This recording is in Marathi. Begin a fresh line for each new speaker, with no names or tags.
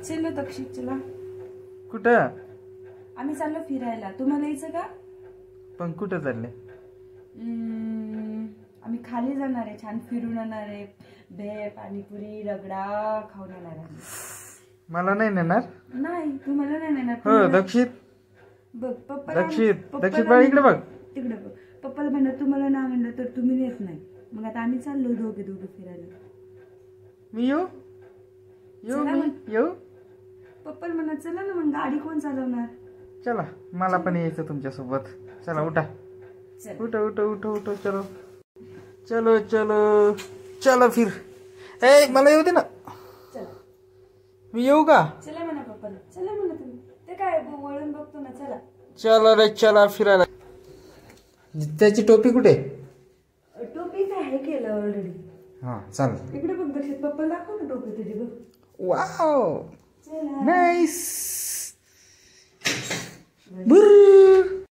चलो दक्षित चला.
कुठं?
आम्ही चाललो फिरायला. तुम्हाला यायचं का?
पण कुठं चालले?
आम्ही खाली जाणार आहे, छान फिरून येणार आहे. भेळ, पाणीपुरी, रगडा खाऊन येणार आहे.
मला नाही नेणार?
नाही, तुम्हाला नाही नेणार.
हो दक्षित.
बघ पप्पा.
दक्षित बघ इकडे बघ.
तिकडे बघ. पप्पाला म्हणलं तुम्हाला ना म्हणलं तर तुम्ही नेत नाही. मग आता आम्ही चाललो दोघे फिरायला.
मी येऊ?
पप्पाला म्हणा चला ना. मग गाडी कोण चालवणार?
चला, मला पण यायचं तुमच्या सोबत. चला उठा. उठो उठो उठो उठो. चलो चलो चलो चलो फिर. ए मला येऊ दे ना. मी येऊ का?
चला म्हणा पप्पाला. चला म्हणा तुम्ही. ते काय वळून बघतो ना. चला
चला रे चला फिरायला. त्याची टोपी कुठे?
टोपी काय केलं ऑलरेडी.
हा चाल.
इकडे बघ दक्षित. पप्पा दाखव ना टोपी तुझी बघ.
Wow nice.